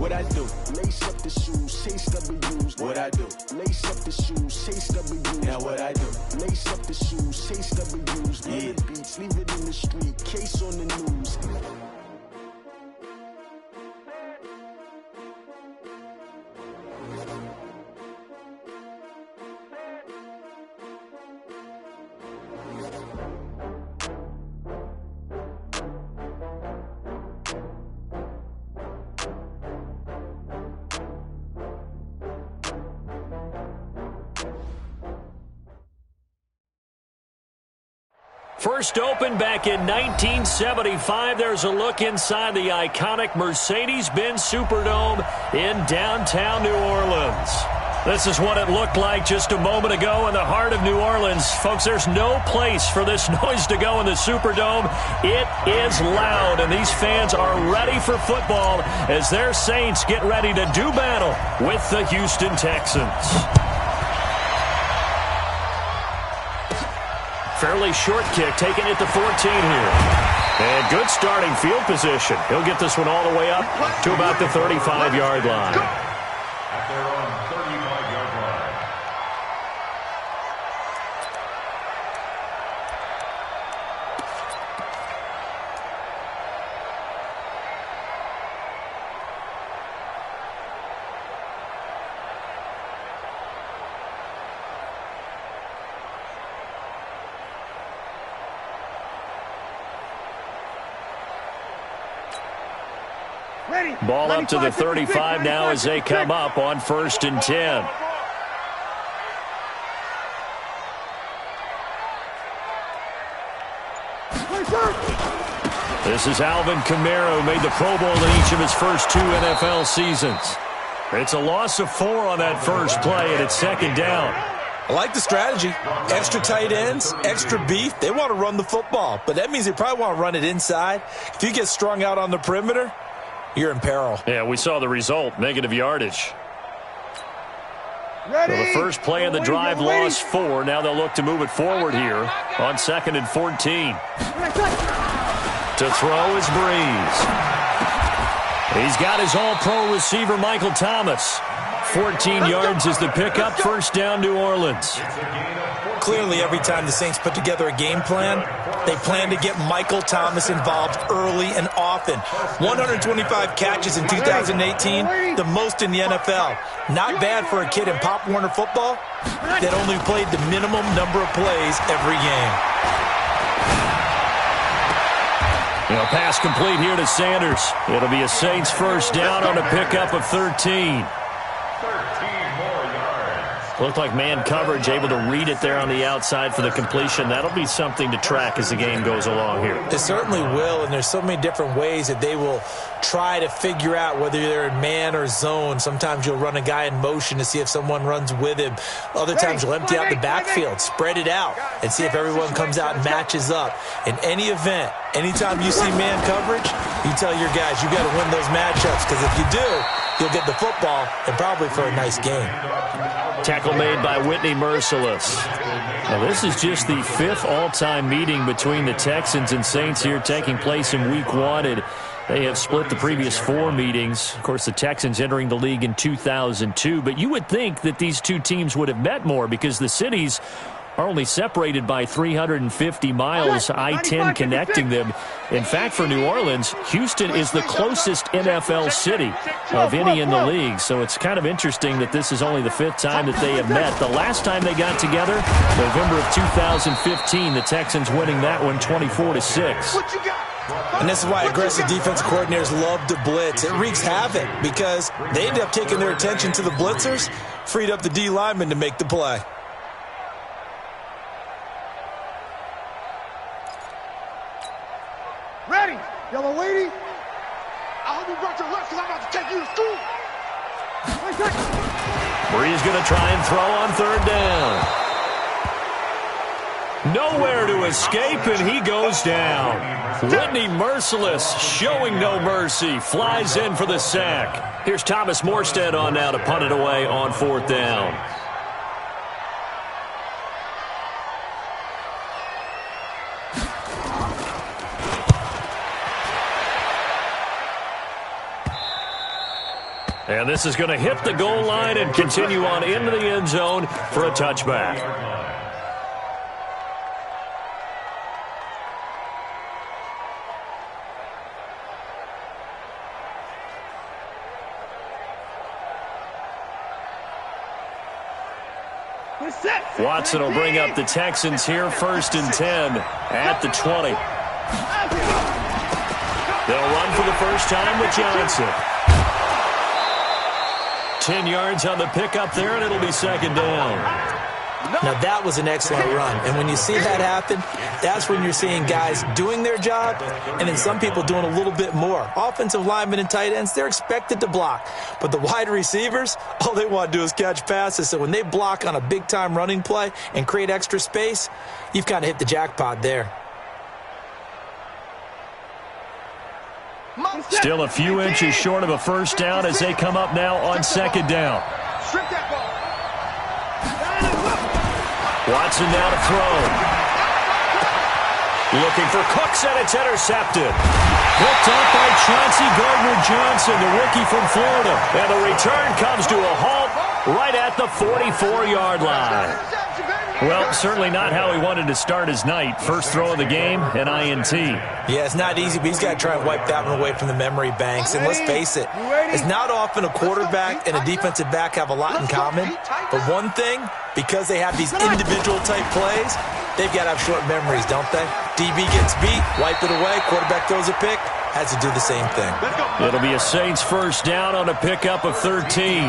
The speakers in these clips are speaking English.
what I do. Lace up the shoes, chase W's. What I do. Lace up the shoes, chase W's. Now what I do. Lace up the shoes, chase W's. Yeah. Beats, leave it in the street, case on the news. First opened back in 1975. There's a look inside the iconic Mercedes-Benz Superdome in downtown New Orleans. This is what it looked like just a moment ago in the heart of New Orleans. Folks, there's no place for this noise to go in the Superdome. It is loud, and these fans are ready for football as their Saints get ready to do battle with the Houston Texans. Fairly short kick, taking it to 14 here. And good starting field position. He'll get this one all the way up to about the 35-yard line. At their own 35-yard line. Ball up to the 35 now as they come up on 1st and 10. This is Alvin Kamara, who made the Pro Bowl in each of his first 2 NFL seasons. It's a loss of 4 on that first play, and it's 2nd down. I like the strategy. Extra tight ends, extra beef. They want to run the football, but that means they probably want to run it inside. If you get strung out on the perimeter, you're in peril. Yeah, we saw the result, negative yardage. So the first play of the drive lost 4. Now they'll look to move it forward here on 2nd and 14. To throw is Breeze. He's got his all-pro receiver, Michael Thomas. 14 yards is the pickup. 1st down, New Orleans. Clearly, every time the Saints put together a game plan, they plan to get Michael Thomas involved early and often. 125 catches in 2018, the most in the NFL. Not bad for a kid in Pop Warner football that only played the minimum number of plays every game. Pass complete here to Sanders. It'll be a Saints 1st down on a pickup of 13. Looked like man coverage, able to read it there on the outside for the completion. That'll be something to track as the game goes along here. It certainly will, and there's so many different ways that they will try to figure out whether they're in man or zone. Sometimes you'll run a guy in motion to see if someone runs with him. Other times you'll empty out the backfield, spread it out, and see if everyone comes out and matches up. In any event, anytime you see man coverage, you tell your guys you got to win those matchups, because if you do, you'll get the football and probably for a nice game. Tackle made by Whitney Merciless. Now, this is just the 5th all-time meeting between the Texans and Saints here, taking place in Week 1. And they have split the previous 4 meetings. Of course, the Texans entering the league in 2002. But you would think that these two teams would have met more because the cities are only separated by 350 miles, I-10 connecting them. In fact, for New Orleans, Houston is the closest NFL city of any in the league. So it's kind of interesting that this is only the 5th time that they have met. The last time they got together, November of 2015, the Texans winning that one 24-6. And this is why aggressive defensive coordinators love to blitz. It wreaks havoc because they end up taking their attention to the blitzers, freed up the D lineman to make the play. Ready, yellow lady. I hope you brought your left because I'm about to take you to school. Bree's going to try and throw on 3rd down. Nowhere to escape, and he goes down. Whitney Merciless showing no mercy. Flies in for the sack. Here's Thomas Morstead on now to punt it away on 4th down. And this is going to hit the goal line and continue on into the end zone for a touchback. Watson will bring up the Texans here, 1st and 10 at the 20. They'll run for the first time with Johnson. 10 yards on the pickup there, and it'll be 2nd down. Now, that was an excellent run. And when you see that happen, that's when you're seeing guys doing their job and then some people doing a little bit more. Offensive linemen and tight ends, they're expected to block. But the wide receivers, all they want to do is catch passes. So when they block on a big-time running play and create extra space, you've kind of hit the jackpot there. Still a few inches short of a first down as they come up now on 2nd down. Watson now to throw. Looking for Cooks, and it's intercepted. Picked up by Chauncey Gardner-Johnson, the rookie from Florida. And the return comes to a halt right at the 44-yard line. Well, certainly not how he wanted to start his night. First throw of the game, an INT. Yeah, it's not easy, but he's got to try and wipe that one away from the memory banks. And let's face it, it's not often a quarterback and a defensive back have a lot in common. But one thing, because they have these individual type plays, they've got to have short memories, don't they? DB gets beat, wipe it away, quarterback throws a pick, has to do the same thing. It'll be a Saints first down on a pickup of 13.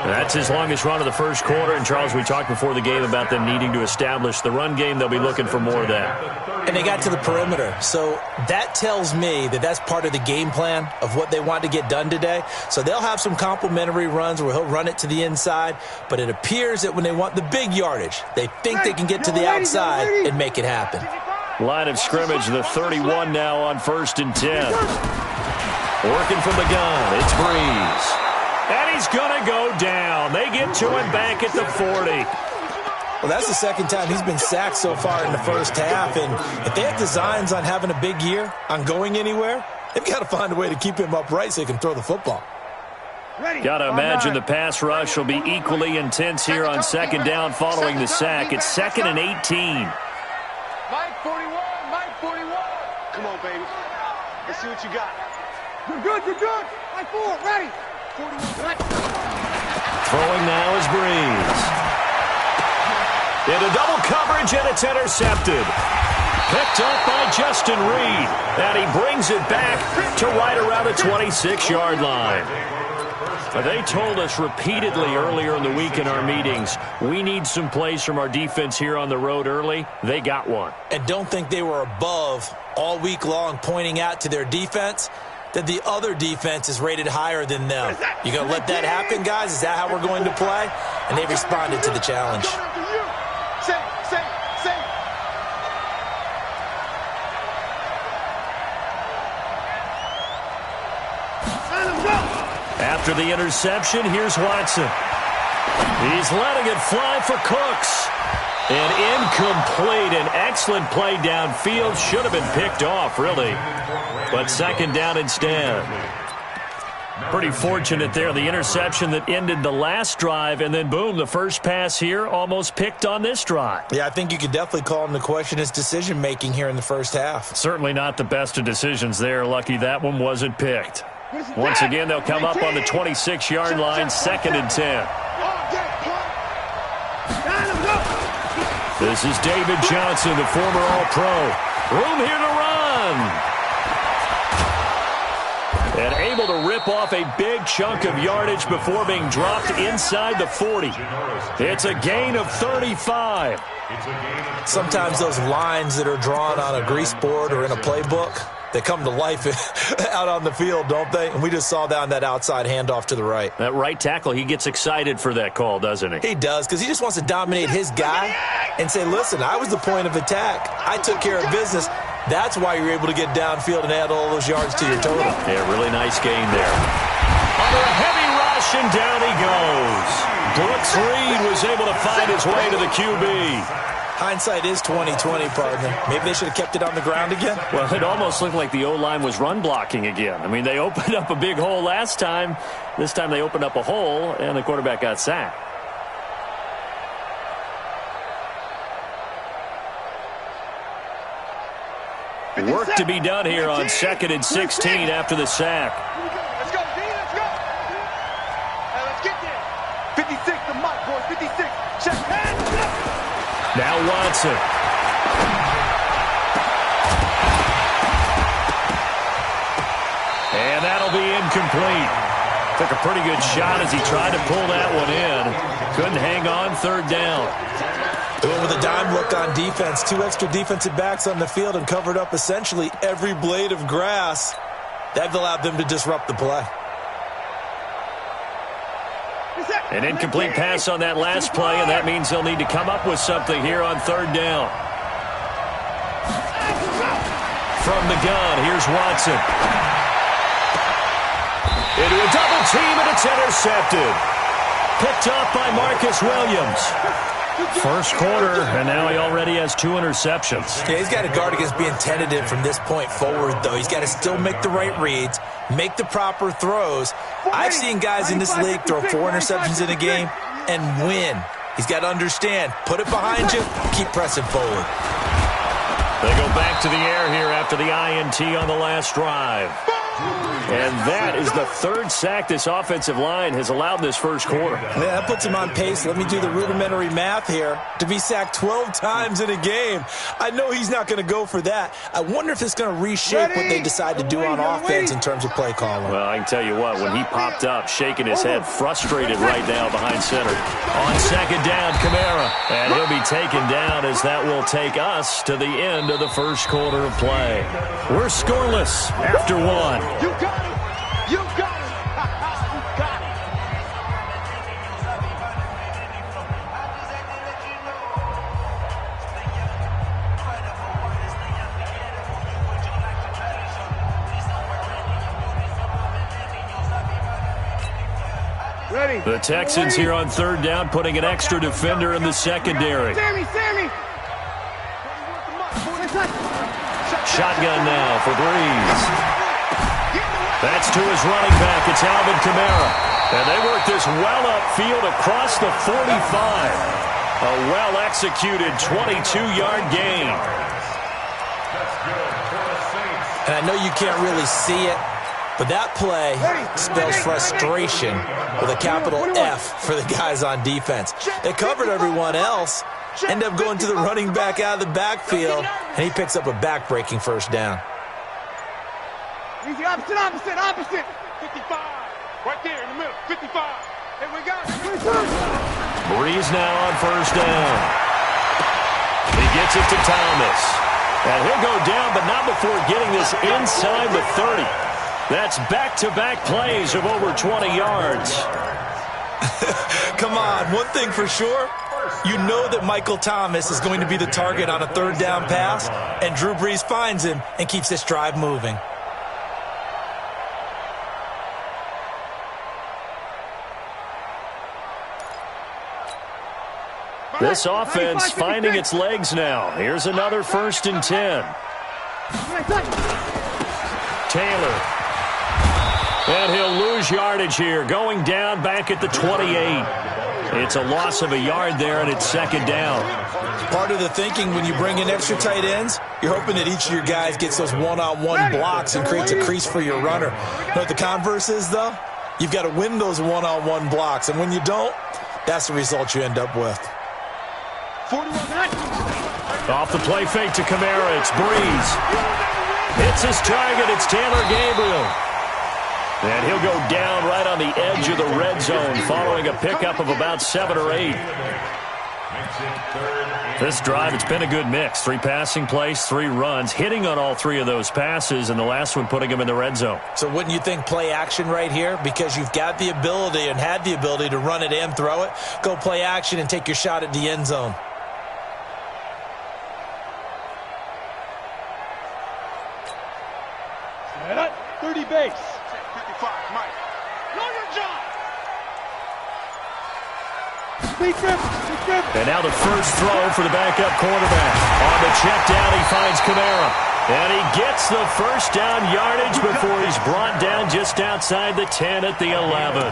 That's his longest run of the first quarter. And, Charles, we talked before the game about them needing to establish the run game. They'll be looking for more of that. And they got to the perimeter. So that tells me that that's part of the game plan of what they want to get done today. So they'll have some complimentary runs where he'll run it to the inside. But it appears that when they want the big yardage, they think they can get to the outside and make it happen. Line of scrimmage, the 31 now on 1st and 10. Working from the gun, it's Breeze. And he's going to go down. They get to him back at the 40. Well, that's the second time he's been sacked so far in the first half. And if they have designs on having a big year, on going anywhere, they've got to find a way to keep him upright so he can throw the football. Got to imagine the pass rush will be equally intense here on 2nd down following the sack. It's 2nd and 18. Mike 41, Mike 41. Come on, baby. Let's see what you got. You're good, you're good. Mike 4, ready. 41. Throwing now is Breeze. Into double coverage, and it's intercepted. Picked up by Justin Reed. And he brings it back to right around the 26-yard line. They told us repeatedly earlier in the week in our meetings, we need some plays from our defense here on the road early. They got one. And don't think they were above all week long pointing out to their defense that the other defense is rated higher than them. You going to let that happen, guys? Is that how we're going to play? And they responded to the challenge. After the interception, here's Watson. He's letting it fly for Cooks. And incomplete. An excellent play downfield. Should have been picked off, really. But 2nd down instead. Pretty fortunate there. The interception that ended the last drive, and then, boom, the first pass here almost picked on this drive. Yeah, I think you could definitely call him to question his decision-making here in the first half. Certainly not the best of decisions there. Lucky that one wasn't picked. Once again, they'll come up on the 26-yard line, 2nd and 10. This is David Johnson, the former All-Pro. Room here to run. And able to rip off a big chunk of yardage before being dropped inside the 40. It's a gain of 35. Sometimes those lines that are drawn on a grease board or in a playbook, they come to life out on the field, don't they? And we just saw down that outside handoff to the right. That right tackle, he gets excited for that call, doesn't he? He does, because he just wants to dominate his guy and say, listen, I was the point of attack. I took care of business. That's why you're able to get downfield and add all those yards to your total. Yeah, really nice gain there. Under a heavy rush, and down he goes. Brooks Reed was able to find his way to the QB. Hindsight is 20/20, partner. Maybe they should have kept it on the ground again. Well, it almost looked like the O-line was run blocking again. I mean, they opened up a big hole last time. This time they opened up a hole, and the quarterback got sacked. Work to be done here on 2nd and 16 after the sack. Let's go, D, let's go. Hey, let's get there. 56, the mic, boys, 56. Check hands. Now Watson. And that'll be incomplete. Took a pretty good shot as he tried to pull that one in. Couldn't hang on, 3rd down. Doing with a dime look on defense. 2 extra defensive backs on the field and covered up essentially every blade of grass. That allowed them to disrupt the play. An incomplete pass on that last play, and that means they'll need to come up with something here on 3rd down. From the gun, here's Watson. Into a double team, and it's intercepted. Picked off by Marcus Williams. First quarter, and now he already has 2 interceptions. Yeah, he's got to guard against being tentative from this point forward, though. He's got to still make the right reads, make the proper throws. I've seen guys in this league throw 4 interceptions in a game and win. He's got to understand, put it behind you, keep pressing forward. They go back to the air here after the INT on the last drive. And that is the 3rd sack this offensive line has allowed this first quarter. Yeah, that puts him on pace. Let me do the rudimentary math here. To be sacked 12 times in a game, I know he's not going to go for that. I wonder if it's going to reshape what they decide to do on offense in terms of play calling. Well, I can tell you what, when he popped up, shaking his head, frustrated right now behind center. On 2nd down, Kamara. And he'll be taken down as that will take us to the end of the first quarter of play. We're scoreless after 1. You got it. You got it. You got it. Ready. The Texans here on 3rd down, putting an extra defender in the secondary. Sammy. Shotgun now for Breeze. That's to his running back. It's Alvin Kamara. And they work this well upfield across the 45. A well-executed 22-yard gain. And I know you can't really see it, but that play spells frustration with a capital F for the guys on defense. They covered everyone else, end up going to the running back out of the backfield, and he picks up a back-breaking 1st down. Easy, opposite. 55. Right there in the middle. 55. Here we go. Breeze now on 1st down. He gets it to Thomas. And he'll go down, but not before getting this inside the 30. That's back-to-back plays of over 20 yards. Come on, one thing for sure. You know that Michael Thomas is going to be the target on a 3rd down pass, and Drew Brees finds him and keeps this drive moving. This offense finding its legs now. Here's another 1st and 10. Taylor. And he'll lose yardage here, going down back at the 28. It's a loss of a yard there, and it's 2nd down. Part of the thinking when you bring in extra tight ends, you're hoping that each of your guys gets those one-on-one blocks and creates a crease for your runner. You know what the converse is, though? You've got to win those one-on-one blocks, and when you don't, that's the result you end up with. Off the play fake to Kamara, it's Breeze. Hits his target, it's Taylor Gabriel. And he'll go down right on the edge of the red zone following a pickup of about 7 or 8. This drive, it's been a good mix. 3 passing plays, 3 runs, hitting on all 3 of those passes, and the last one putting him in the red zone. So wouldn't you think play action right here? Because you've got the ability and had the ability to run it and throw it. Go play action and take your shot at the end zone. Set up, 30 base. 55, Mike. Know your job. And now the first throw for the backup quarterback. On the check down, he finds Kamara. And he gets the first down yardage before he's brought down just outside the 10 at the 11.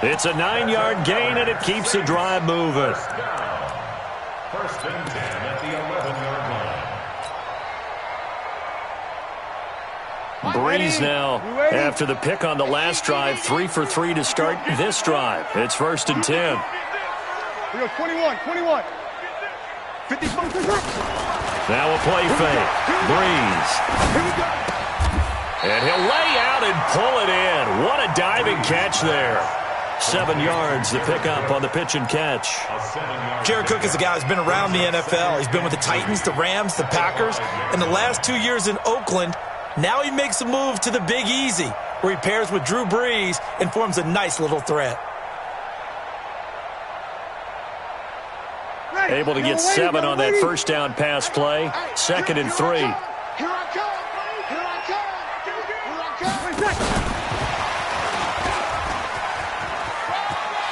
It's a 9-yard gain, and it keeps the drive moving. First and 10 at the 11-yard line. Breeze now, after the pick on the last drive, 3 for 3 to start this drive. It's first and 10. 21. 50. Now a play fake. Breeze. And he'll lay out and pull it in. What a diving catch there. 7 yards, the pickup on the pitch and catch. Jared Cook is a guy who's been around the NFL. He's been with the Titans, the Rams, the Packers. In the last 2 years in Oakland, now he makes a move to the Big Easy, where he pairs with Drew Brees and forms a nice little threat. Able to get 7 on that first down pass play. 2nd and 3. Here I come.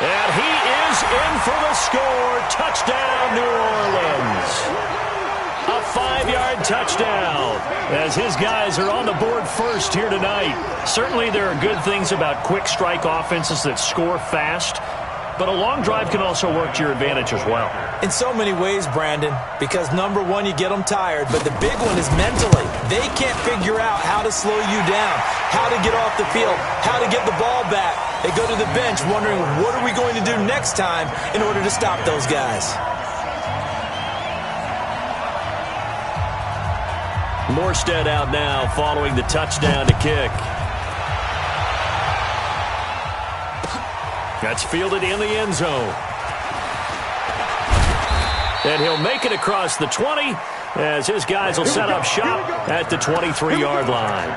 And he is in for the score. Touchdown, New Orleans. A 5-yard touchdown as his guys are on the board first here tonight. Certainly there are good things about quick strike offenses that score fast, but a long drive can also work to your advantage as well. In so many ways, Brandon, because number one, you get them tired, but the big one is mentally. They can't figure out how to slow you down, how to get off the field, how to get the ball back. They go to the bench wondering, what are we going to do next time in order to stop those guys? Morstead out now following the touchdown to kick. That's fielded in the end zone. And he'll make it across the 20 as his guys will set up shop at the 23-yard line.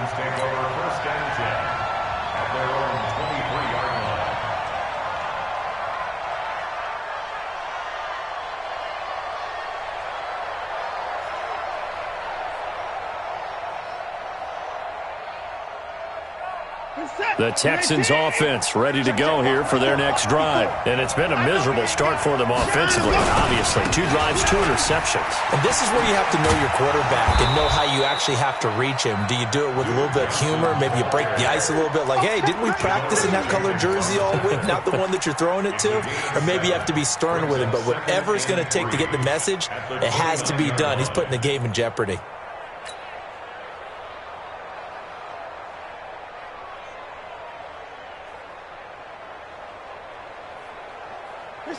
The Texans offense ready to go here for their next drive. And it's been a miserable start for them offensively, obviously. 2 drives, 2 interceptions. And this is where you have to know your quarterback and know how you actually have to reach him. Do you do it with a little bit of humor? Maybe you break the ice a little bit like, hey, didn't we practice in that colored jersey all week? Not the one that you're throwing it to? Or maybe you have to be stern with him. But whatever it's going to take to get the message, it has to be done. He's putting the game in jeopardy.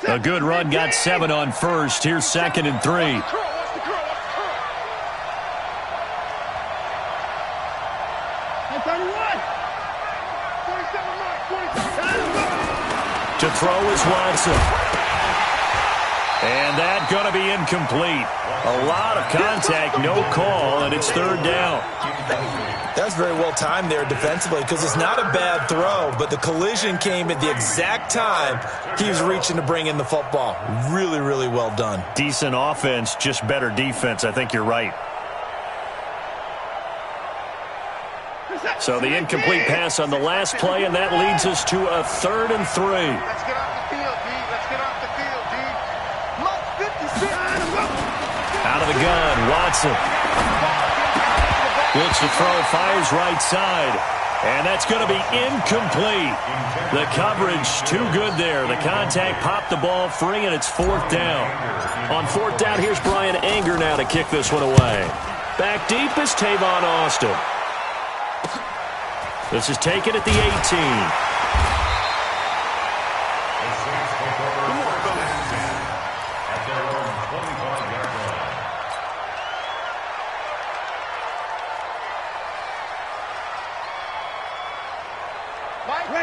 A good run, got 7 on first. Here's 2nd and 3. To throw is Watson. And that going to be incomplete. A lot of contact, no call, and it's 3rd down. That's very well timed there defensively because it's not a bad throw, but the collision came at the exact time he was reaching to bring in the football. Really, really well done. Decent offense, just better defense. I think you're right. So the incomplete pass on the last play, and that leads us to a 3rd and 3. Let's get off the field, D. Let's get off the field, D. Look, 56. Out of the gun, Watson. Looks to throw, fires right side. And that's going to be incomplete. The coverage too good there. The contact popped the ball free, and it's 4th down. On 4th down, here's Brian Anger now to kick this one away. Back deep is Tavon Austin. This is taken at the 18.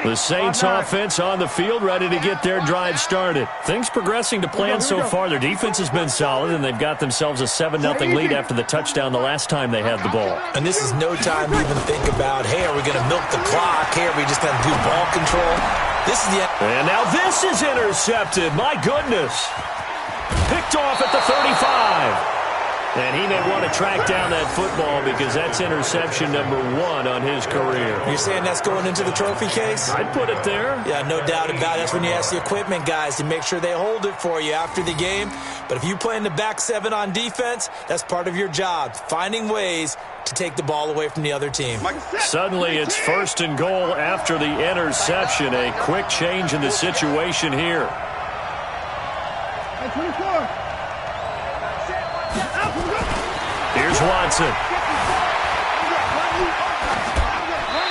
The Saints offense on the field, ready to get their drive started. Things progressing to plan so far. Their defense has been solid, and they've got themselves a 7-0 lead after the touchdown the last time they had the ball. And this is no time to even think about, hey, are we going to milk the clock? Hey, are we just going to do ball control? This is the... And now this is intercepted. My goodness. Picked off at the 35. And he may want to track down that football because that's interception number 1 on his career. You're saying that's going into the trophy case? I'd put it there. Yeah, no doubt about it. That's when you ask the equipment guys to make sure they hold it for you after the game. But if you play in the back 7 on defense, that's part of your job, finding ways to take the ball away from the other team. Suddenly it's 1st and goal after the interception. A quick change in the situation here. Here's Watson.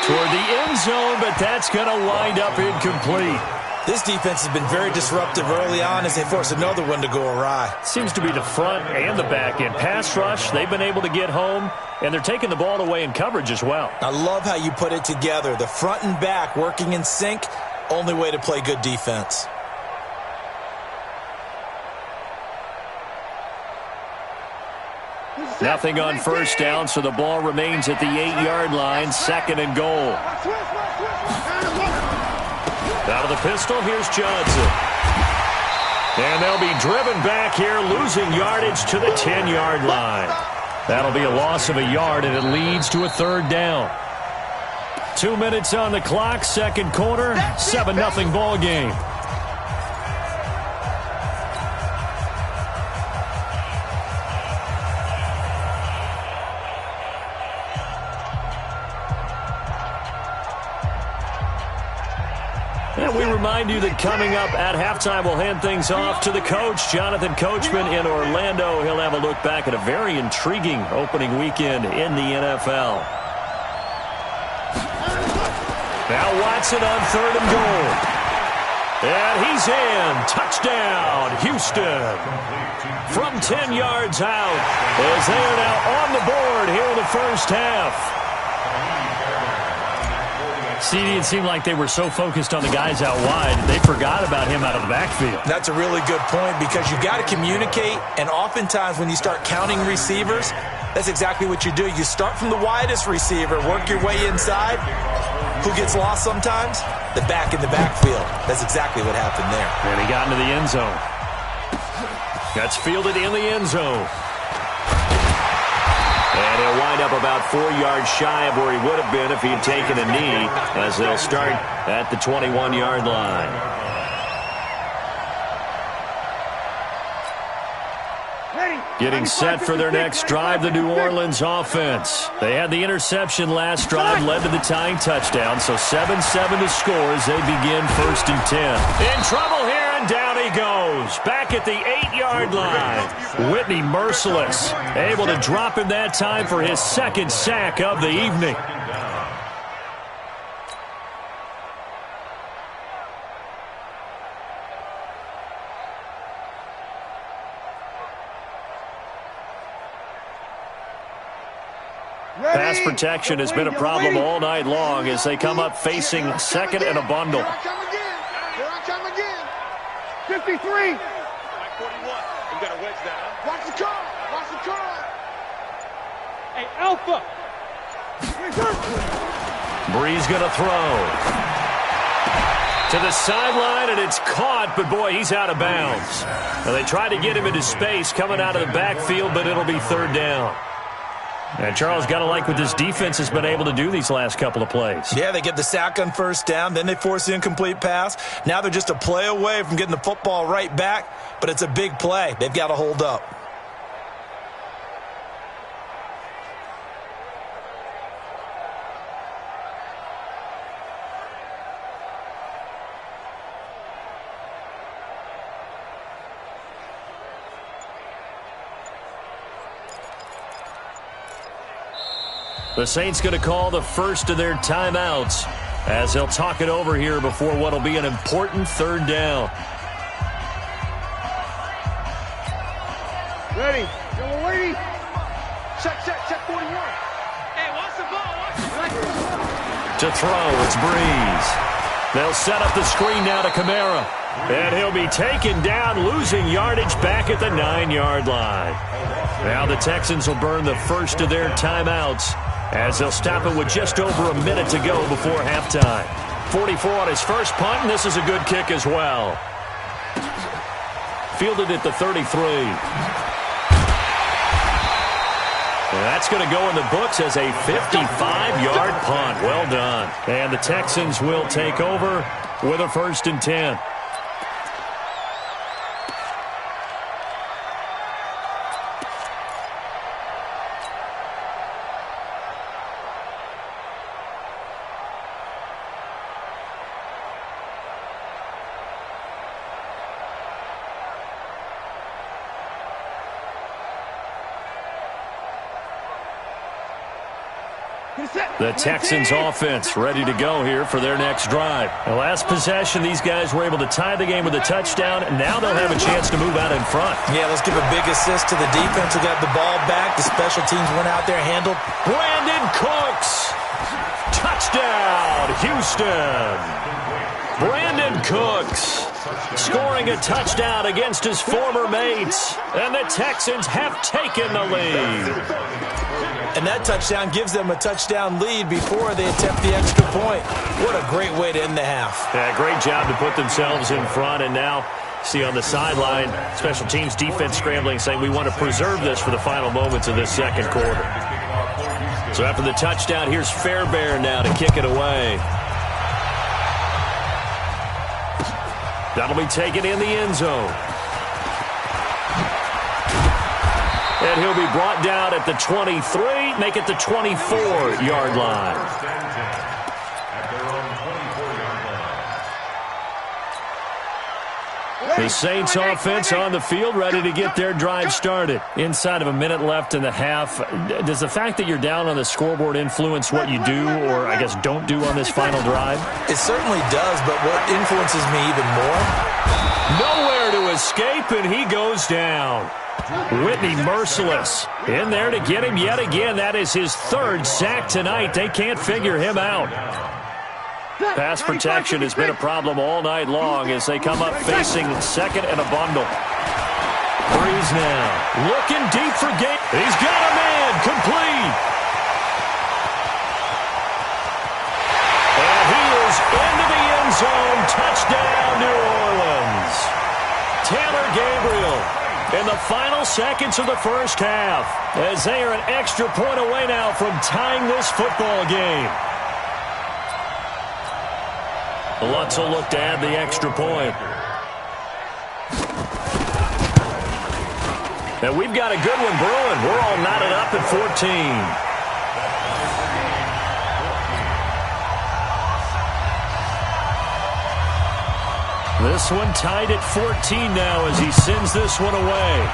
Toward the end zone, but that's going to wind up incomplete. This defense has been very disruptive early on as they force another one to go awry. Seems to be the front and the back end. Pass rush, they've been able to get home, and they're taking the ball away in coverage as well. I love how you put it together. The front and back working in sync, only way to play good defense. Nothing on first down, so the ball remains at the 8-yard line, 2nd and goal. Out of the pistol, here's Johnson. And they'll be driven back here, losing yardage to the 10-yard line. That'll be a loss of a yard, and it leads to a 3rd down. 2 minutes on the clock, 2nd quarter, 7-0 ball game. And we remind you that coming up at halftime, we'll hand things off to the coach, Jonathan Coachman in Orlando. He'll have a look back at a very intriguing opening weekend in the NFL. Now Watson on 3rd and goal. And he's in. Touchdown, Houston. From 10 yards out, as they are now on the board here in the first half. CD, it seemed like they were so focused on the guys out wide, they forgot about him out of the backfield. That's a really good point because you've got to communicate, and oftentimes when you start counting receivers, that's exactly what you do. You start from the widest receiver, work your way inside. Who gets lost sometimes? The back in the backfield. That's exactly what happened there. And he got into the end zone. That's fielded in the end zone. And he'll wind up about 4 yards shy of where he would have been if he had taken a knee, as they'll start at the 21-yard line. Getting set for their next drive, the New Orleans offense. They had the interception last drive, led to the tying touchdown, so 7-7 to score as they begin 1st and 10. In trouble here, and down he goes. Back at the 8-yard line. Whitney Merciless, able to drop him that time for his 2nd sack of the evening. Pass protection has been a problem all night long as they come up facing 2nd and a bundle. Here I come again. 53. 41. You got to wedge that. Watch the curl. Watch the curl. Hey, Alpha. Breeze going to throw. To the sideline, and it's caught, but boy, he's out of bounds. Now, they tried to get him into space coming out of the backfield, but it'll be 3rd down. And Charles, got to like what this defense has been able to do these last couple of plays. Yeah, they get the sack on 1st down, then they force the incomplete pass. Now they're just a play away from getting the football right back, but it's a big play. They've got to hold up. The Saints going to call the first of their timeouts as they'll talk it over here before what will be an important 3rd down. Ready. Go, lady. Check 41. Hey, watch the ball. To throw, it's Breeze. They'll set up the screen now to Kamara. And he'll be taken down, losing yardage back at the 9-yard line. Now the Texans will burn the first of their timeouts as they'll stop it with just over a minute to go before halftime. 44 on his first punt, and this is a good kick as well. Fielded at the 33. And that's going to go in the books as a 55-yard punt. Well done. And the Texans will take over with a 1st and 10. The Texans offense ready to go here for their next drive. The last possession, these guys were able to tie the game with a touchdown. Now they'll have a chance to move out in front. Yeah, let's give a big assist to the defense who got the ball back. The special teams went out there, handled. Brandon Cooks. Touchdown, Houston. Brandon Cooks scoring a touchdown against his former mates. And the Texans have taken the lead. And that touchdown gives them a touchdown lead before they attempt the extra point. What a great way to end the half. Yeah, great job to put themselves in front. And now, see on the sideline, special teams defense scrambling, saying we want to preserve this for the final moments of this second quarter. So after the touchdown, here's Fairbairn now to kick it away. That'll be taken in the end zone. And he'll be brought down at the 23, make it the 24-yard line. The Saints offense on the field ready to get their drive started. Inside of a minute left in the half, does the fact that you're down on the scoreboard influence what you do or, I guess, don't do on this final drive? It certainly does, but what influences me even more? Nowhere to escape, and he goes down. Whitney Merciless in there to get him yet again. That is his 3rd sack tonight. They can't figure him out. Pass protection has been a problem all night long as they come up facing 2nd and a bundle. Breeze now looking deep for game. He's got a man complete. And he is into the end zone. Touchdown, New Orleans. Taylor Gabriel in the final seconds of the first half, as they are an extra point away now from tying this football game. Lutz will look to add the extra point. And we've got a good one brewing. We're all knotted up at 14. This one tied at 14 now as he sends this one away.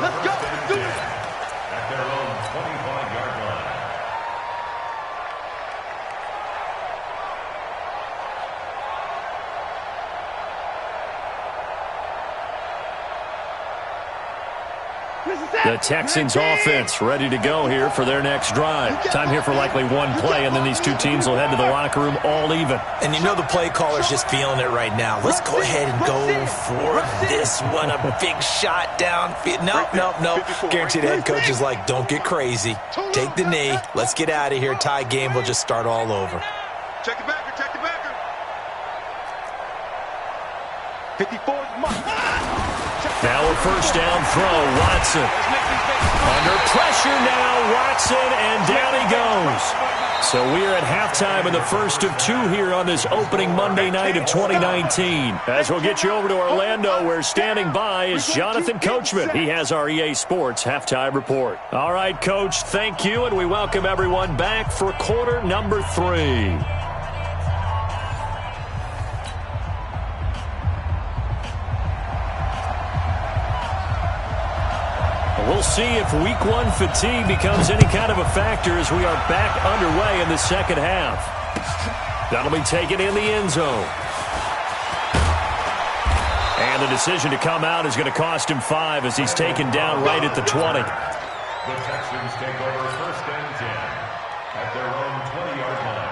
Let's go. Let's do it. At their own 25-yard line. The Texans offense ready to go here for their next drive. Time here for likely one play, and then these two teams will head to the locker room all even. And you know the play caller's just feeling it right now. Let's go ahead and go for this one. A big shot down. No. Guaranteed head coach is like, don't get crazy. Take the knee. Let's get out of here. Tie game. We'll just start all over. Check the backer. Check the backer. 54's mark. Now a first down throw, Watson. Under pressure now, Watson, and down he goes. So we are at halftime in the first of 2 here on this opening Monday night of 2019. As we'll get you over to Orlando, where standing by is Jonathan Coachman. He has our EA Sports halftime report. All right, Coach, thank you, and we welcome everyone back for quarter number 3. We'll see if week 1 fatigue becomes any kind of a factor as we are back underway in the second half. That'll be taken in the end zone. And the decision to come out is going to cost him 5 as he's taken down right at the 20. The Texans take over 1st and 10 at their own 20-yard line.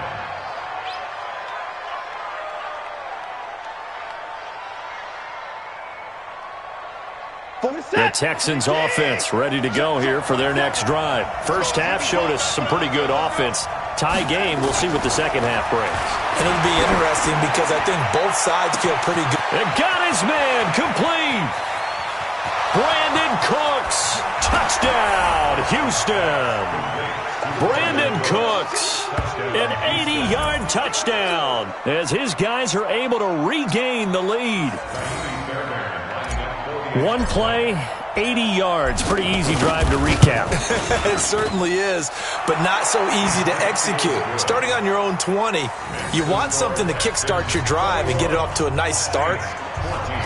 The Texans offense ready to go here for their next drive. First half showed us some pretty good offense. Tie game, we'll see what the second half brings. And it'll be interesting because I think both sides feel pretty good. And got his man complete. Brandon Cooks, touchdown, Houston. Brandon Cooks, an 80-yard touchdown as his guys are able to regain the lead. One play, 80 yards. Pretty easy drive to recap. It certainly is, but not so easy to execute. Starting on your own 20, you want something to kickstart your drive and get it off to a nice start.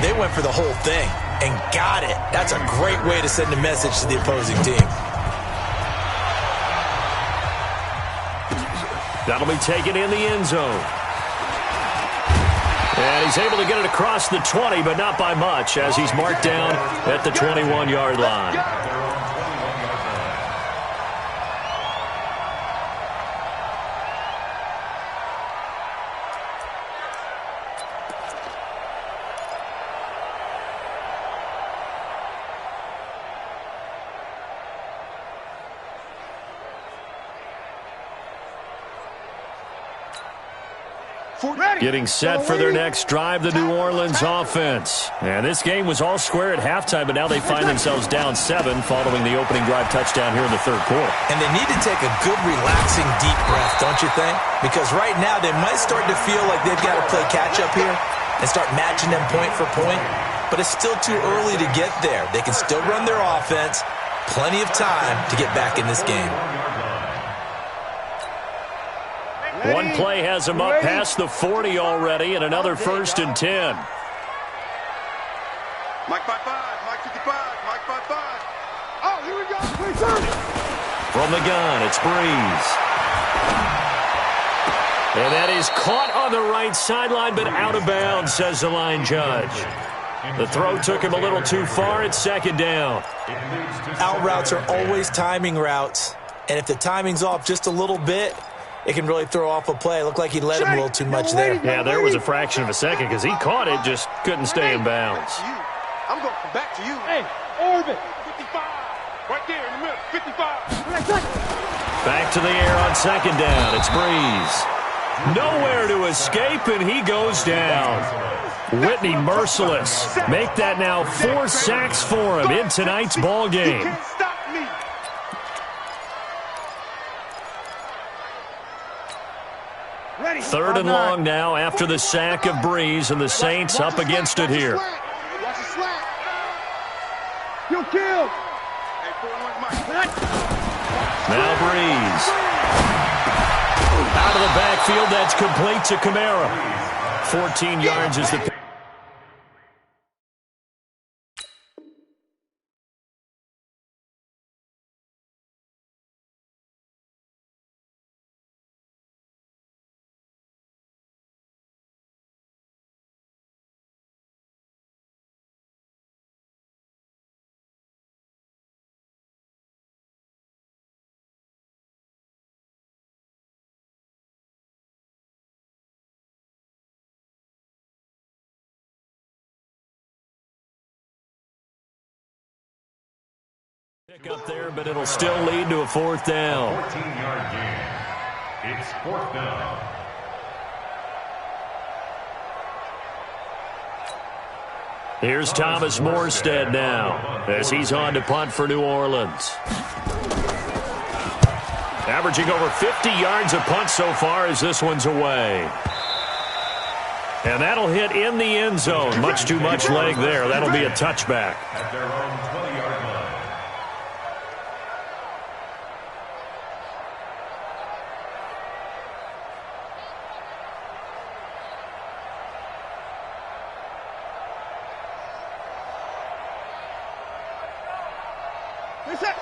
They went for the whole thing and got it. That's a great way to send a message to the opposing team. That'll be taken in the end zone. And he's able to get it across the 20, but not by much, as he's marked down at the 21-yard line. Getting set for their next drive, the New Orleans offense. And this game was all square at halftime, but now they find themselves down 7 following the opening drive touchdown here in the third quarter. And they need to take a good, relaxing, deep breath, don't you think? Because right now they might start to feel like they've got to play catch-up here and start matching them point for point. But it's still too early to get there. They can still run their offense. Plenty of time to get back in this game. One play has him up past the 40 already, and another 1st and 10. Mike 5-5, Mike 55, Mike 5-5. Oh, here we go. From the gun, it's Breeze. And that is caught on the right sideline, but out of bounds, says the line judge. The throw took him a little too far. It's 2nd down. Out routes are always timing routes, and if the timing's off just a little bit, it can really throw off a play. It looked like he let him a little too much there. Yeah, there was a fraction of a second because he caught it, just couldn't stay in bounds. I'm going back to you. Hey, orbit. 55. Right there in the middle. 55. Back to the air on 2nd down. It's Breeze. Nowhere to escape, and he goes down. Whitney Merciless. Make that now 4 sacks for him in tonight's ball game. You can't stop me. Third and long now after the sack of Breeze, and the Saints up against it here. Watch the slack. You kill. Now Breeze. Out of the backfield, that's complete to Kamara. 14 yards is the... Pick up there, but it'll still lead to a 4th down. 14-yard gain. It's 4th down. Here's Thomas Morstead now as he's on to punt for New Orleans. Averaging over 50 yards a punt so far as this one's away. And that'll hit in the end zone. Much too much leg there. That'll be a touchback. At their own 20-yard line.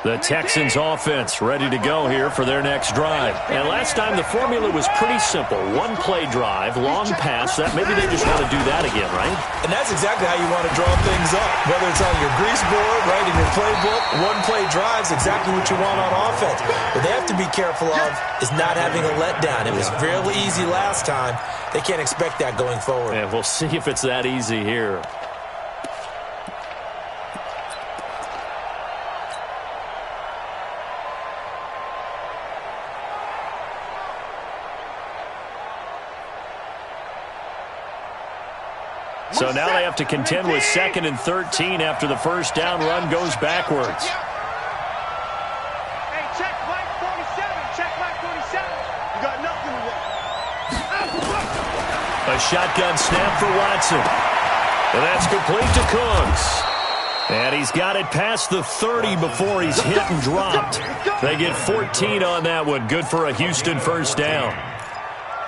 The Texans offense ready to go here for their next drive. And last time the formula was pretty simple. One play drive, long pass. That maybe they just want to do that again, right? And that's exactly how you want to draw things up. Whether it's on your grease board, right, in your playbook, one play drive's exactly what you want on offense. What they have to be careful of is not having a letdown. It was really easy last time. They can't expect that going forward. And we'll see if it's that easy here. So now they have to contend with 2nd and 13 after the first down run goes backwards. Hey, check Mike 47. Check Mike 47. You got nothing to work. A shotgun snap for Watson. And that's complete to Cooks. And he's got it past the 30 before he's hit and dropped. They get 14 on that one. Good for a Houston first down.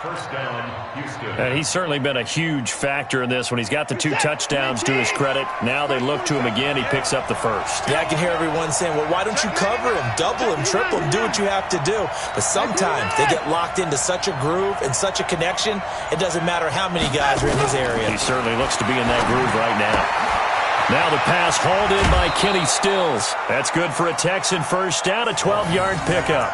First down, Houston. And he's certainly been a huge factor in this when he's got the 2 touchdowns to his credit. Now they look to him again. He picks up the first. Yeah, I can hear everyone saying, well, why don't you cover him, double him, triple him, do what you have to do. But sometimes they get locked into such a groove and such a connection, it doesn't matter how many guys are in his area. He certainly looks to be in that groove right now. Now the pass hauled in by Kenny Stills. That's good for a Texan first down, a 12-yard pickup.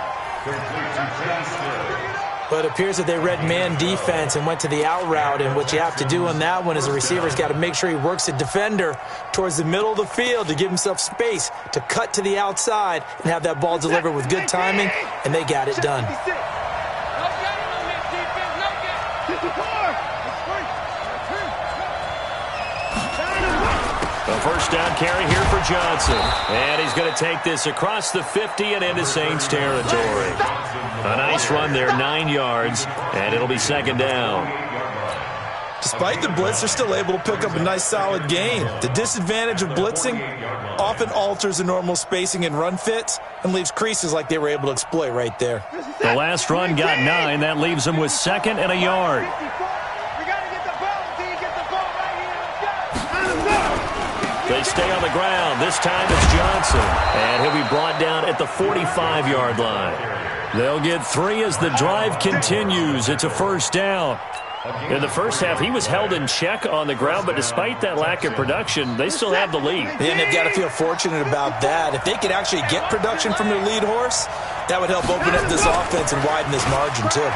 But it appears that they read man defense and went to the out route, and what you have to do on that one is the receiver's got to make sure he works the defender towards the middle of the field to give himself space to cut to the outside and have that ball delivered with good timing, and they got it done. A first down carry here for Johnson. And he's going to take this across the 50 and into Saints territory. A nice run there, 9 yards, and it'll be 2nd down. Despite the blitz, they're still able to pick up a nice, solid gain. The disadvantage of blitzing often alters the normal spacing and run fits and leaves creases like they were able to exploit right there. The last run got 9. That leaves them with 2nd and a yard. They stay on the ground. This time it's Johnson. And he'll be brought down at the 45-yard line. They'll get 3 as the drive continues. It's a first down. In the first half, he was held in check on the ground, but despite that lack of production, they still have the lead. And they've got to feel fortunate about that. If they could actually get production from their lead horse, that would help open up this offense and widen this margin, too.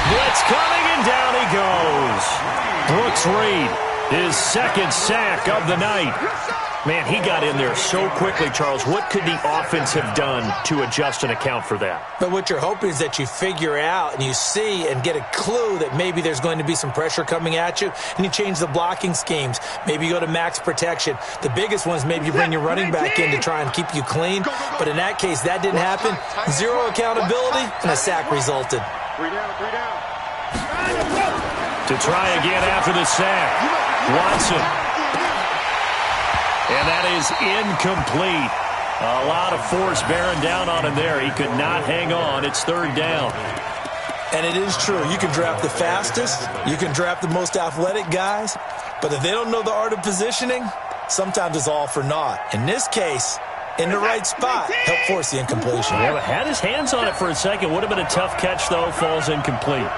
Blitz coming, and down he goes. Brooks Reed, his 2nd sack of the night. Man, he got in there so quickly, Charles. What could the offense have done to adjust and account for that? But what you're hoping is that you figure out and you see and get a clue that maybe there's going to be some pressure coming at you, and you change the blocking schemes. Maybe you go to max protection. The biggest one is maybe you bring your running back in to try and keep you clean. But in that case, that didn't happen. 0 accountability, and a sack resulted. 3 down, 3 down. To try again after the sack, Watson. And that is incomplete. A lot of force bearing down on him there. He could not hang on. It's 3rd down. And it is true. You can draft the fastest. You can draft the most athletic guys. But if they don't know the art of positioning, sometimes it's all for naught. In this case, in the right spot, help force the incompletion. Yeah, but had his hands on it for a second. Would have been a tough catch, though. Falls incomplete.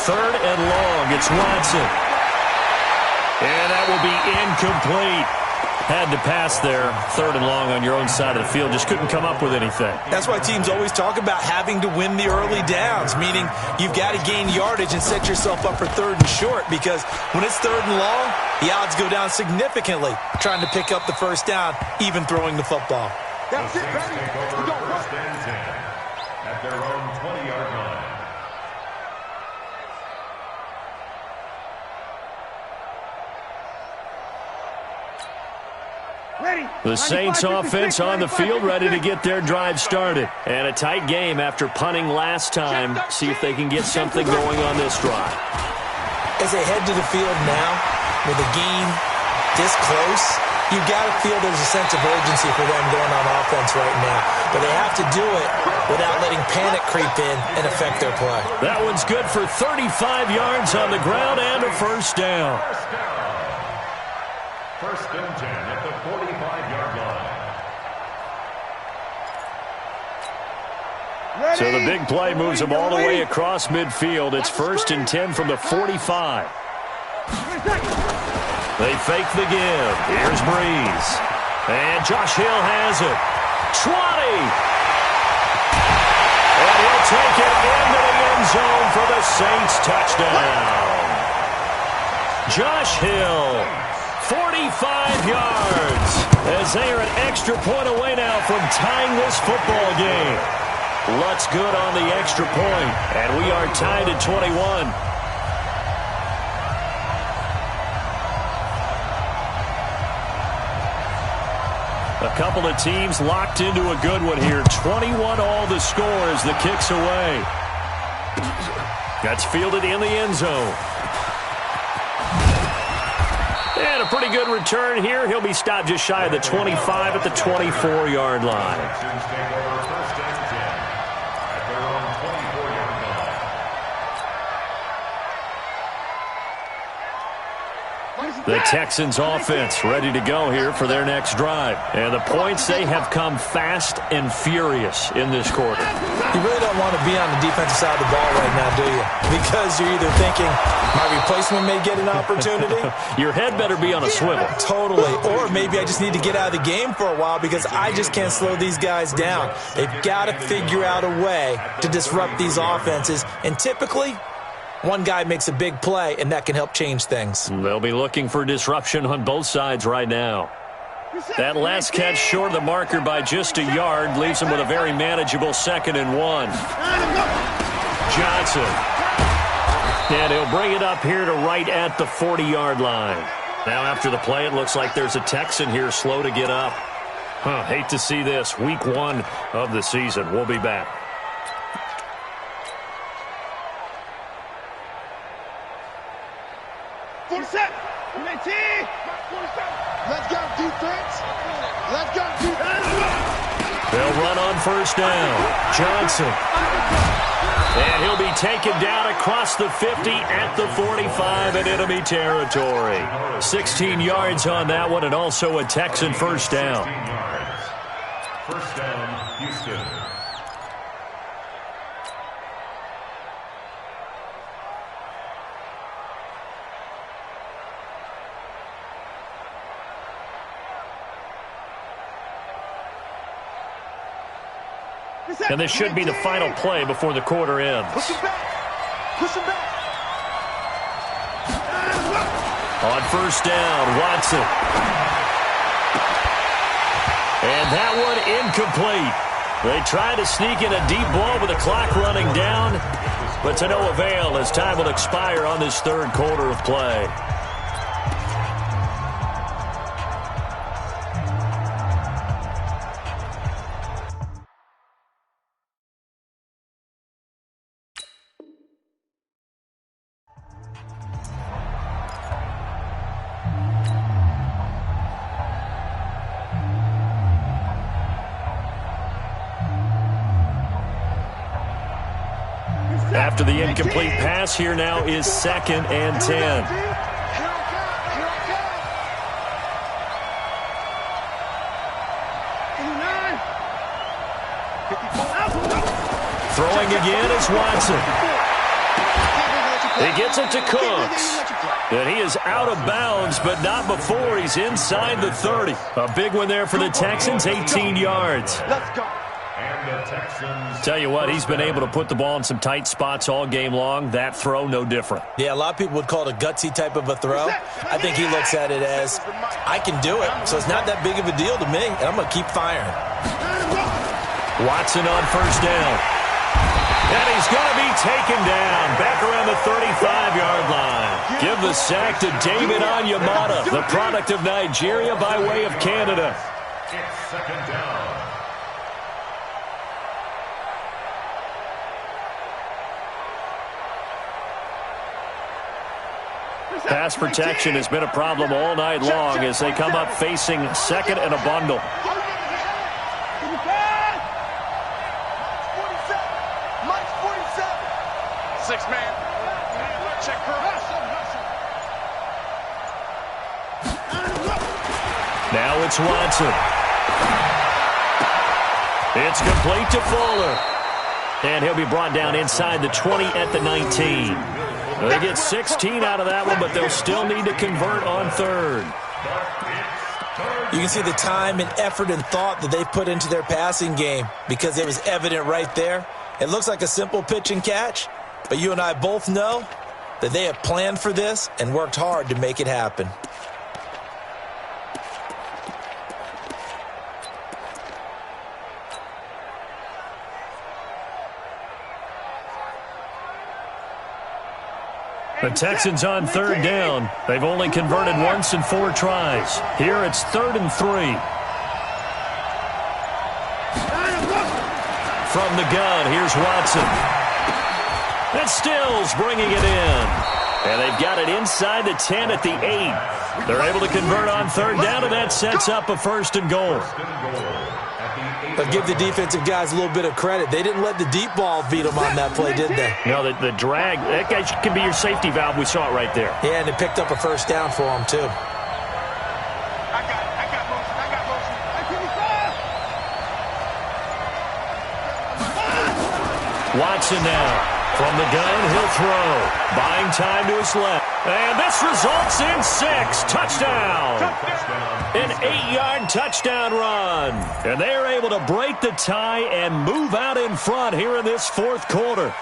Third and long. It's Watson. And that will be incomplete. Had to pass there. 3rd and long on your own side of the field. Just couldn't come up with anything. That's why teams always talk about having to win the early downs, meaning you've got to gain yardage and set yourself up for 3rd and short, because when it's 3rd and long, the odds go down significantly trying to pick up the first down, even throwing the football. That's it, baby. We go First and 10 at their own 20-yard line. The Saints offense on the field, ready to get their drive started. And a tight game after punting last time. See if they can get something going on this drive. As they head to the field now, with the game this close, you've got to feel there's a sense of urgency for them going on offense right now. But they have to do it without letting panic creep in and affect their play. That one's good for 35 yards on the ground and a first down. First and 10 at the 45-yard line. So the big play moves them all the way across midfield. It's 1st and 10 from the 45. They fake the give. Here's Breeze. And Josh Hill has it. 20. And he'll take it into the end zone for the Saints touchdown. Josh Hill, 45 yards, as they are an extra point away now from tying this football game. Lutz good on the extra point, and we are tied at 21. A couple of teams locked into a good one here. 21 all the score as the kick's away. That's fielded in the end zone. And a pretty good return here. He'll be stopped just shy of the 25 at the 24-yard line. The Texans offense ready to go here for their next drive. And the points, they have come fast and furious in this quarter. You really don't want to be on the defensive side of the ball right now, do you? Because you're either thinking, my replacement may get an opportunity. Your head better be on a swivel. Totally. Or maybe I just need to get out of the game for a while because I just can't slow these guys down. They've got to figure out a way to disrupt these offenses. And typically, one guy makes a big play, and that can help change things. They'll be looking for disruption on both sides right now. That last catch short of the marker by just a yard leaves him with a very manageable 2nd and 1. Johnson. And he'll bring it up here to right at the 40-yard line. Now after the play, it looks like there's a Texan here slow to get up. Hate to see this. Week 1 of the season. We'll be back. Let's go, defense. Let's go, defense. They'll run on first down. Johnson. And he'll be taken down across the 50 at the 45 in enemy territory. 16 yards on that one, and also a Texan first down. 16 yards. First down, Houston. And this should be the final play before the quarter ends. Push him back. Push him back. On first down, Watson. And that one incomplete. They tried to sneak in a deep ball with the clock running down, but to no avail as time will expire on this third quarter of play. After the incomplete pass, here now is 2nd and 10. Throwing again is Watson. He gets it to Cooks. And he is out of bounds, but not before he's inside the 30. A big one there for the Texans, 18 yards. Let's go. Tell you what, he's been able to put the ball in some tight spots all game long. That throw, no different. Yeah, a lot of people would call it a gutsy type of a throw. I think he looks at it as, I can do it, so it's not that big of a deal to me, and I'm going to keep firing. Watson on first down. And he's going to be taken down back around the 35-yard line. Give the sack to David Onyemata, the product of Nigeria by way of Canada. It's 2nd down. Pass protection has been a problem all night long as they come up facing 2nd and a bundle. 6-man. Check her. Now it's Watson. It's complete to Fuller. And he'll be brought down inside the 20 at the 19. They get 16 out of that one, but they'll still need to convert on third. You can see the time and effort and thought that they've put into their passing game because it was evident right there. It looks like a simple pitch and catch, but you and I both know that they have planned for this and worked hard to make it happen. The Texans on third down. They've only converted once in 4 tries. Here it's 3rd and 3. From the gun, here's Watson. And Stills bringing it in. And they've got it inside the 10 at the 8. They're able to convert on third down, and that sets up a 1st and goal. But give the defensive guys a little bit of credit. They didn't let the deep ball beat them on that play, did they? No, the drag, that guy can be your safety valve. We saw it right there. Yeah, and they picked up a 1st down for them, too. I got motion. Watson now. From the gun, he'll throw. Buying time to his left. And this results in 6. Touchdown. An 8-yard touchdown run. And they are able to break the tie and move out in front here in this 4th quarter.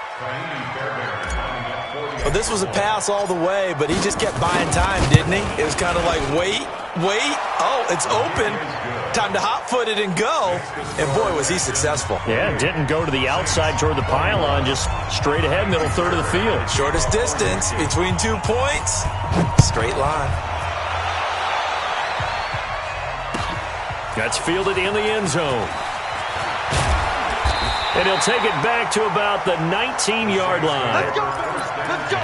Well, this was a pass all the way, but he just kept buying time, didn't he? It was kind of like, wait. Oh, it's open. Time to hot-foot it and go. And, boy, was he successful. Yeah, didn't go to the outside toward the pylon, just straight ahead, middle third of the field. Shortest distance between 2 points. Straight line. That's fielded in the end zone. And he'll take it back to about the 19-yard line. Let's go.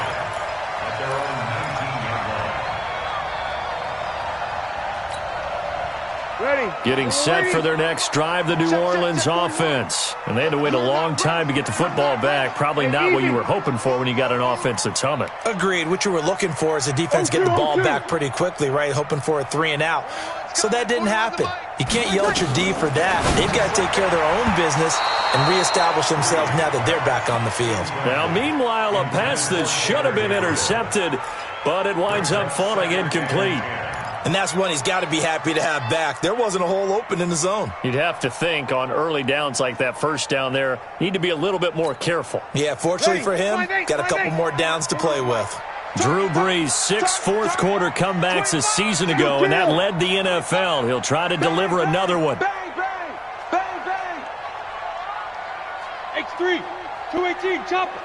Ready. Getting set for their next drive, the New Orleans offense. And they had to wait a long time to get the football back. Probably not what you were hoping for when you got an offense that's humming. Agreed. What you were looking for is a defense getting the ball back pretty quickly, right? Hoping for a 3 and out. So that didn't happen. You can't yell at your D for that. They've got to take care of their own business and reestablish themselves now that they're back on the field. Now, meanwhile, a pass that should have been intercepted, but it winds up falling incomplete. And that's one he's got to be happy to have back. There wasn't a hole open in the zone. You'd have to think on early downs like that, 1st down there, need to be a little bit more careful. Yeah, fortunately for him, got a couple more downs to play with. Drew Brees, 6 fourth-quarter comebacks a season ago, and that led the NFL. He'll try to deliver another one. Bang, bang. X3, 218, chopper.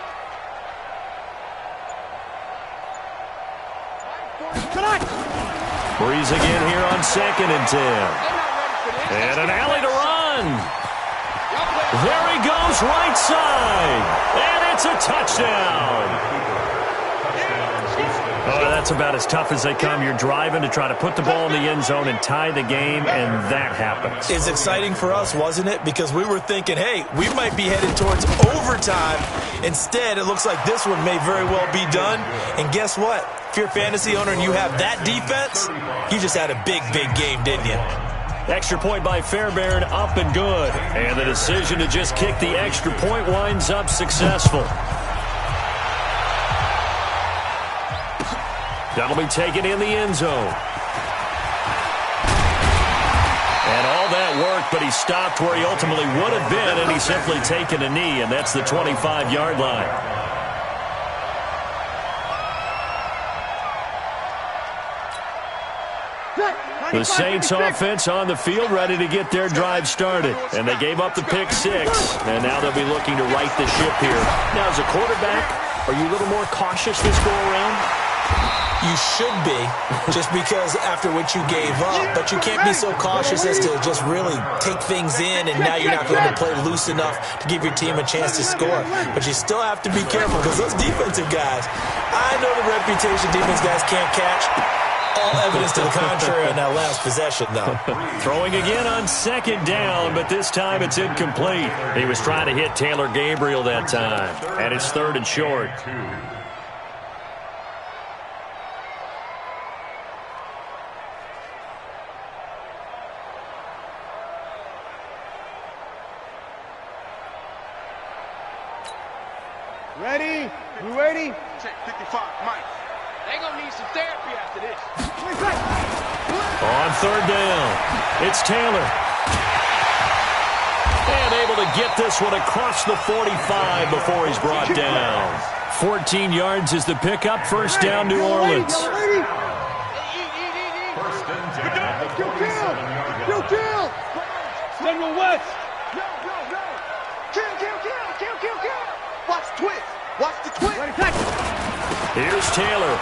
Brees again here on 2nd and 10. And an alley to run. There he goes, right side. And it's a touchdown. Oh, that's about as tough as they come. You're driving to try to put the ball in the end zone and tie the game, and that happens. It's exciting for us, wasn't it? Because we were thinking, hey, we might be headed towards overtime. Instead, it looks like this one may very well be done. And guess what? If you're a fantasy owner and you have that defense, you just had a big, big game, didn't you? Extra point by Fairbairn, up and good. And the decision to just kick the extra point winds up successful. That'll be taken in the end zone. And all that worked, but he stopped where he ultimately would have been, and he's simply taken a knee, and that's the 25-yard line. The Saints offense on the field, ready to get their drive started. And they gave up the pick 6, and now they'll be looking to right the ship here. Now, as a quarterback, are you a little more cautious this go-around? You should be, just because after what you gave up. But you can't be so cautious as to just really take things in, and now you're not going to play loose enough to give your team a chance to score. But you still have to be careful, because those defensive guys, I know the reputation defense guys can't catch. All evidence to the contrary on that last possession, though. Throwing again on 2nd down, but this time it's incomplete. He was trying to hit Taylor Gabriel that time, and it's 3rd and short. Ready? You ready? Check 55, Mike. They gonna need some therapy after this. On 3rd down, it's Taylor. And able to get this one across the 45 before he's brought down. 14 yards is the pickup. 1st down, New Orleans. Kill! Central West! Kill! Watch the twist! Watch the twist! Here's Taylor.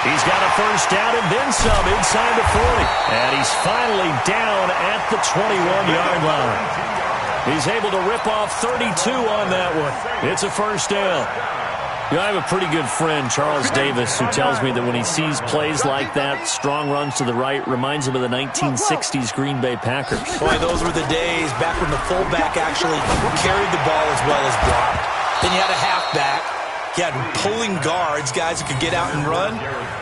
He's got a first down and then some inside the 40. And he's finally down at the 21-yard line. He's able to rip off 32 on that one. It's a first down. You know, I have a pretty good friend, Charles Davis, who tells me that when he sees plays like that, strong runs to the right, reminds him of the 1960s Green Bay Packers. Boy, those were the days back when the fullback actually carried the ball as well as blocked. Then you had a halfback. You had pulling guards, guys who could get out and run.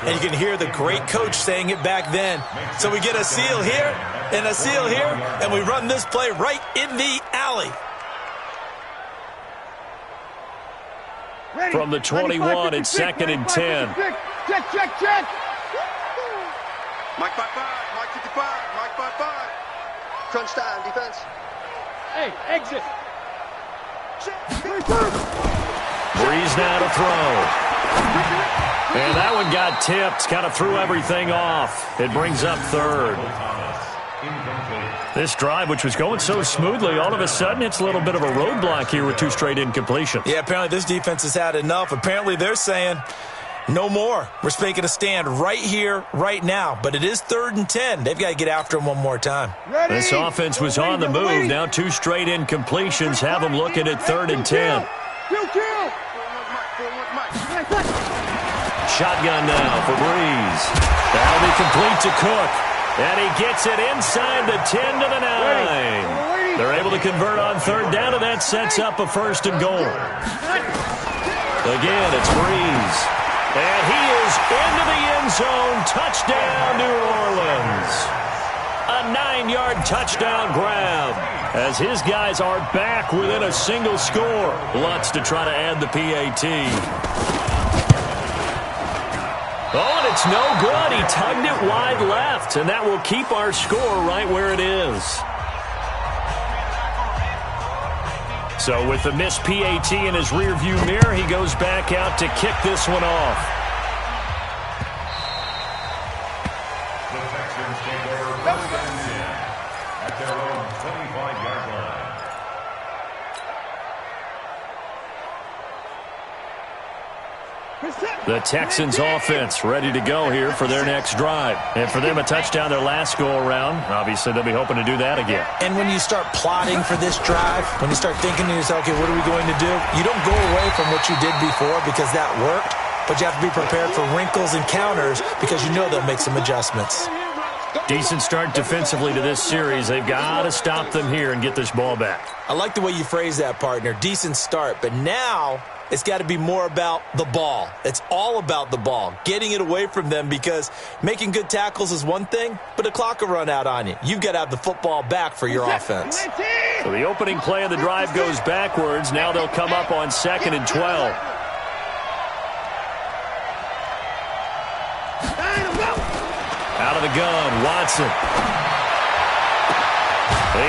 And you can hear the great coach saying it back then. So we get a seal here and a seal here, and we run this play right in the alley. From the 21, it's 2nd and 10. Check. Mike 5-5, Mike 55, Mike 5-5. Crunch time, defense. Hey, exit. Breeze now to throw. And that one got tipped, kind of threw everything off. It brings up 3rd. This drive, which was going so smoothly, all of a sudden it's a little bit of a roadblock here with 2 straight incompletions. Yeah, apparently this defense has had enough. Apparently they're saying no more. We're making a stand right here, right now. But it is 3rd and 10. They've got to get after him one more time. This offense was on the move. Now 2 straight incompletions have them looking at 3rd and 10. Shotgun now for Breeze. That'll be complete to Cook. And he gets it inside the 10 to the 9. They're able to convert on 3rd down, and that sets up a 1st and goal. Again, it's Breeze. And he is into the end zone. Touchdown, New Orleans. A 9-yard touchdown grab as his guys are back within a single score. Lutz to try to add the PAT. Oh, and it's no good. He tugged it wide left, and that will keep our score right where it is. So with the missed PAT in his rearview mirror, he goes back out to kick this one off. The Texans take over 1st and 10 at their own 25-yard line. The Texans offense ready to go here for their next drive. And for them, a touchdown their last go-around. Obviously, they'll be hoping to do that again. And when you start plotting for this drive, when you start thinking to yourself, okay, what are we going to do? You don't go away from what you did before because that worked, but you have to be prepared for wrinkles and counters because you know they'll make some adjustments. Decent start defensively to this series. They've got to stop them here and get this ball back. I like the way you phrase that, partner. Decent start, but now it's got to be more about the ball. It's all about the ball, getting it away from them, because making good tackles is one thing, but the clock will run out on you. You've got to have the football back for your offense. So the opening play of the drive goes backwards. Now they'll come up on 2nd and 12. Out of the gun, Watson.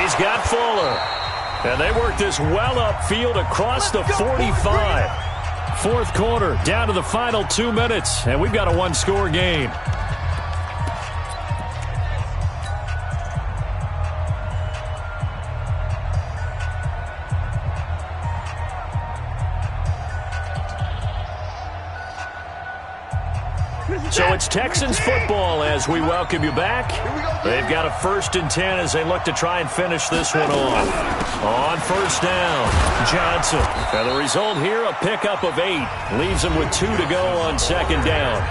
He's got Fuller. And they work this well upfield across the 45. 4th quarter, down to the final 2 minutes, and we've got a 1-score game. So it's Texans football as we welcome you back. They've got a 1st and 10 as they look to try and finish this one off. On 1st down, Johnson. And the result here, a pickup of 8. Leaves them with 2 to go on 2nd down.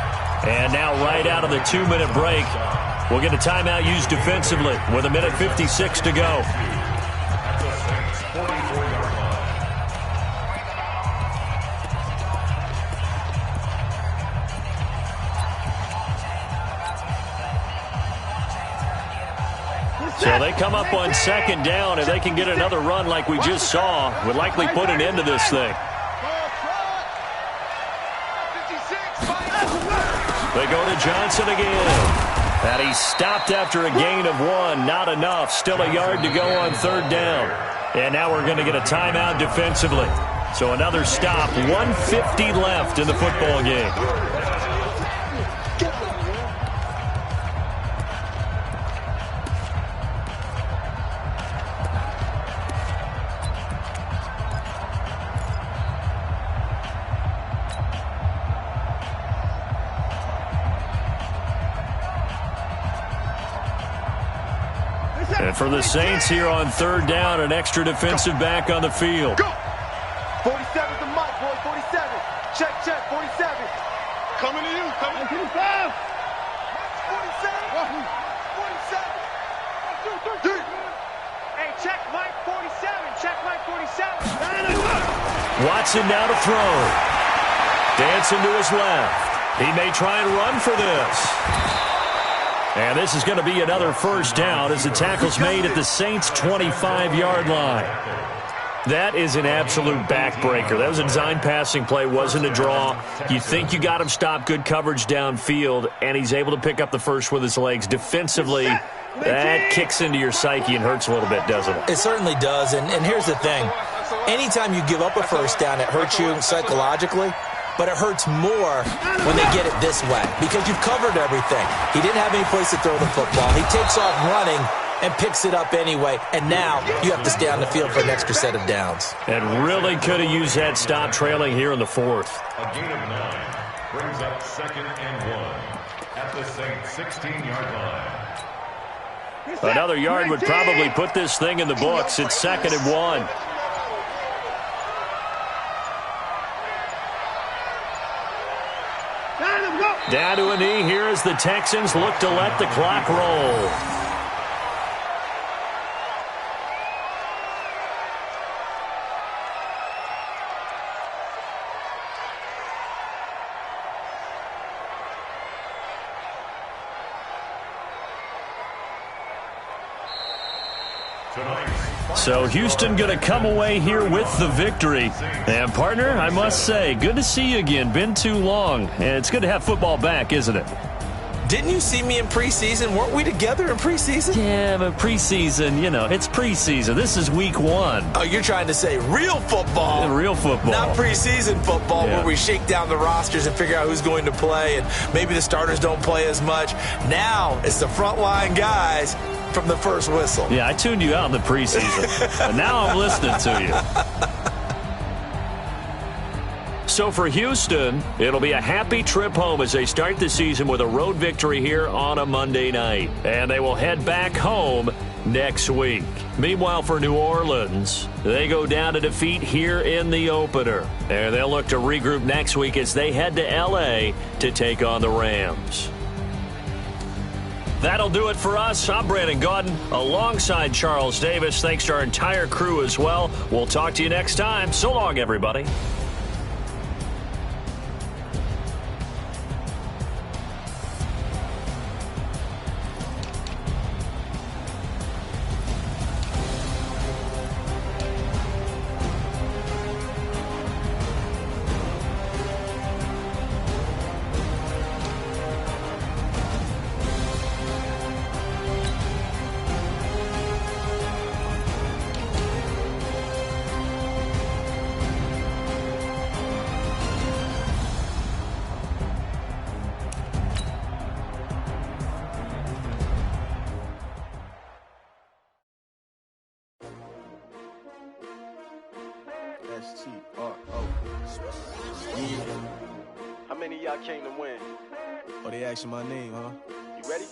And now right out of the 2-minute break, we'll get a timeout used defensively with 1:56 to go. So they come up on 2nd down, and they can get another run like we just saw. Would likely put an end to this thing. They go to Johnson again. And he's stopped after a gain of 1. Not enough. Still a yard to go on 3rd down. And now we're going to get a timeout defensively. So another stop. 1:50 left in the football game. And for the Saints here on third down, an extra defensive back on the field. Go. 47's the mic, boy. 47. Check, 47. Coming to you. Coming to you. 47. 47. 1, 2, 3. Hey, check Mike 47. Check Mike 47. Watson now to throw. Dancing to his left. He may try and run for this. And this is going to be another first down as the tackle's made at the Saints' 25-yard line. That is an absolute backbreaker. That was a design passing play, wasn't a draw. You think you got him stopped, good coverage downfield, and he's able to pick up the first with his legs. Defensively, that kicks into your psyche and hurts a little bit, doesn't it? It certainly does, and here's the thing. Anytime you give up a first down, it hurts you psychologically, but it hurts more when they get it this way because you've covered everything. He didn't have any place to throw the football. He takes off running and picks it up anyway, and now you have to stay on the field for an extra set of downs. And really could have used that stop trailing here in the fourth. A gain of 9 brings up 2nd and 1 at the Saints' 16-yard line. Another yard would probably put this thing in the books. It's 2nd and 1. Down to a knee here as the Texans look to let the clock roll. So Houston going to come away here with the victory. And, partner, I must say, good to see you again. Been too long. And it's good to have football back, isn't it? Didn't you see me in preseason? Weren't we together in preseason? Yeah, but preseason, you know, it's preseason. This is week 1. Oh, you're trying to say real football. Real football. Not preseason football where we shake down the rosters and figure out who's going to play, and maybe the starters don't play as much. Now it's the frontline guys from the first whistle. Yeah, I tuned you out in the preseason. But now I'm listening to you. So for Houston, it'll be a happy trip home as they start the season with a road victory here on a Monday night. And they will head back home next week. Meanwhile, for New Orleans, they go down to defeat here in the opener. And they'll look to regroup next week as they head to L.A. to take on the Rams. That'll do it for us. I'm Brandon Gaudin alongside Charles Davis. Thanks to our entire crew as well. We'll talk to you next time. So long, everybody. S-T-R-O. Yeah. How many of y'all came to win? Oh, they asking my name, huh? You ready?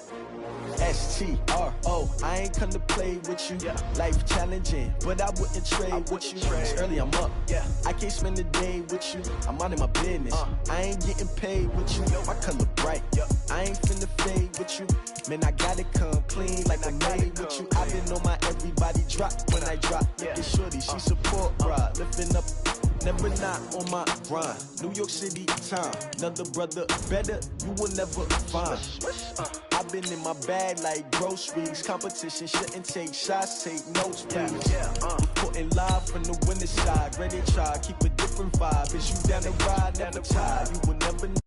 S-T-R-O. I ain't come to play with you. Yeah. Life challenging, but I wouldn't trade with you. It's early, I'm up. Yeah. I can't spend the day with you. I'm minding my business. I ain't getting paid with you. My color bright. I ain't finna fade with you. Man, I gotta come clean like I'm made with you. I've been on my everybody drop when I drop. Look at shorty, she support ride. Lifting up, never not on my grind. New York City time. Another brother better, you will never find. I've been in my bag like groceries. Competition shouldn't take shots, take notes, please. Reporting live from the winning side. Ready to try, keep a different vibe. Is you down the ride, never tired. You will never know.